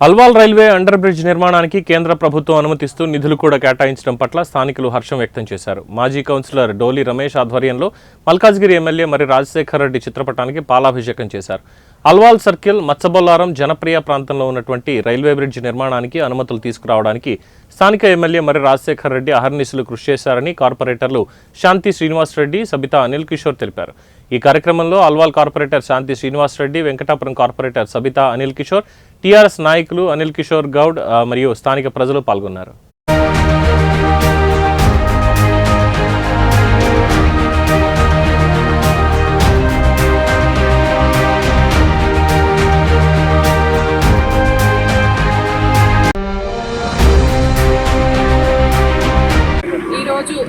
Alwal railway under bridge నిర్మాణానికి కేంద్ర ప్రభుత్వం అనుమతిస్తూ నిధులు కూడా కేటాయించడం పట్ల స్థానికులు హర్షం వ్యక్తం చేశారు. మాజీ కౌన్సిలర్ డోలి రమేష్ ఆధ్వర్యంలో మల్కాజ్గిరి ఎమ్మెల్యే మరి రాజశేఖర్ రెడ్డి చిత్రపటానికి పాలాభిషేకం చేశారు. అల్వాల్ సర్కిల్ మత్స్యబొల్లారం జనప్రియ ప్రాంతంలో ఉన్నటువంటి రైల్వే బ్రిడ్జ్ నిర్మాణానికి అనుమతులు తీసుకురావడానికి స్థానిక ఎమ్మెల్యే మరి రాజశేఖర్ రెడ్డి అహర్నిశలు కృషి చేశారని కార్పొరేటర్లు శాంతి శ్రీనివాస్ రెడ్డి, సబితా అనిల్ కిషోర్ తెలిపారు. ఈ కార్యక్రమంలో అల్వాల్ కార్పొరేటర్ శాంతి శ్రీనివాస్ రెడ్డి, వెంకటాపురం కార్పొరేటర్ సబితా అనిల్ కిషోర్, టీఆర్ఎస్ నాయకులు అనిల్ కిషోర్ గౌడ్ మరియు స్థానిక ప్రజలు పాల్గొన్నారు.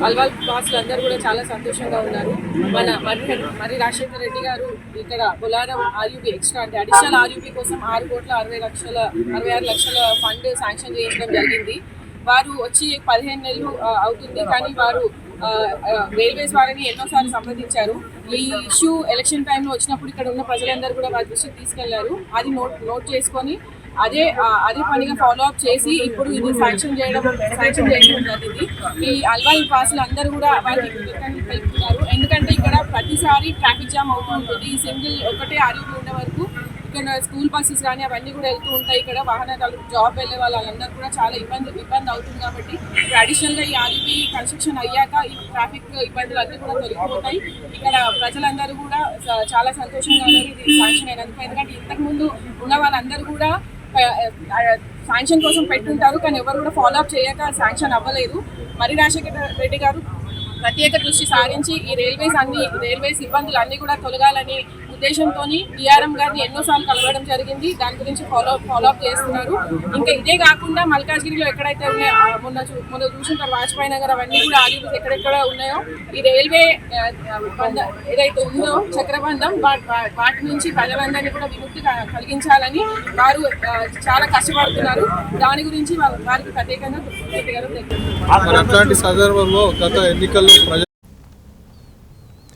అల్వాల్ వాసులందరూ కూడా చాలా సంతోషంగా ఉన్నారు. మన మరి రాజశేఖర్ రెడ్డి గారు ఇక్కడ బొలారం ఆర్యూబీ ఎక్స్ట్రా అంటే అడిషనల్ ఆర్యూబీ కోసం 6,66 లక్షల ఫండ్ శాంక్షన్ చేయించడం జరిగింది. వారు వచ్చి 15 నెలలు అవుతుంది, కానీ వారు రైల్వేస్ వారిని ఎన్నోసార్లు సంప్రదించారు. ఈ ఇష్యూ ఎలక్షన్ టైంలో వచ్చినప్పుడు ఇక్కడ ఉన్న ప్రజలందరూ కూడా వారి దృష్టికి తీసుకెళ్లారు. అది నోట్ చేసుకొని అదే పనిగా ఫాలో అప్ చేసి ఇప్పుడు ఇది శాంక్షన్ చేయడం జరిగింది. ఈ అల్వాల్ వాసులు అందరూ కూడా వారికి కృతజ్ఞతలు తెలుపుతున్నారు. ఎందుకంటే ఇక్కడ ప్రతిసారి ట్రాఫిక్ జామ్ అవుతూ ఉంటుంది. ఈ సింగిల్ ఒకటే ఆర్యూబీ ఉండే వరకు ఇక్కడ స్కూల్ బస్సెస్ కానీ అవన్నీ కూడా వెళ్తూ ఉంటాయి. ఇక్కడ వాహనాలు జాబ్ వెళ్ళే వాళ్ళందరూ కూడా చాలా ఇబ్బంది అవుతుంది. కాబట్టి ట్రెడిషనల్గా ఈ ఆర్యూబీ కన్స్ట్రక్షన్ అయ్యాక ఈ ట్రాఫిక్ ఇబ్బందులు అన్నీ కూడా తొలగిపోతాయి. ఇక్కడ ప్రజలందరూ కూడా చాలా సంతోషంగా ఉన్నారు ఇది శాంక్షన్ అయినందుకు. ఎందుకంటే ఇంతకుముందు ఉన్న వాళ్ళందరూ కూడా శాంక్షన్ కోసం పెట్టుంటారు, కానీ ఎవరు కూడా ఫాలో అప్ చేయక శాంక్షన్ అవ్వలేదు. మరి రాజశేఖర రెడ్డి గారు ప్రత్యేక దృష్టి సారించి ఈ రైల్వేస్ ఇబ్బందులు అన్నీ కూడా తొలగాలని ఉద్దేశంతో డిఆర్ఎం గారిని ఎన్నోసార్లు కలవడం జరిగింది. దాని గురించి ఫాలో అప్ చేస్తున్నారు. ఇంకా ఇదే కాకుండా మల్కాజ్గిరిలో ఎక్కడైతే ఉన్నాయో మొన్న చూసిన వాజ్పేయి నగర్ అవన్నీ కూడా ఆర్యూబీస్ ఎక్కడెక్కడ ఉన్నాయో ఈ రైల్వే ఏదైతే ఉందో చక్రబంధం వాటి నుంచి ప్రజలందరినీ కూడా విముక్తి కలిగించాలని వారు చాలా కష్టపడుతున్నారు. దాని గురించి వారికి ప్రత్యేకంగా అట్లాంటి సందర్భంలో గత ఎన్నికల్లో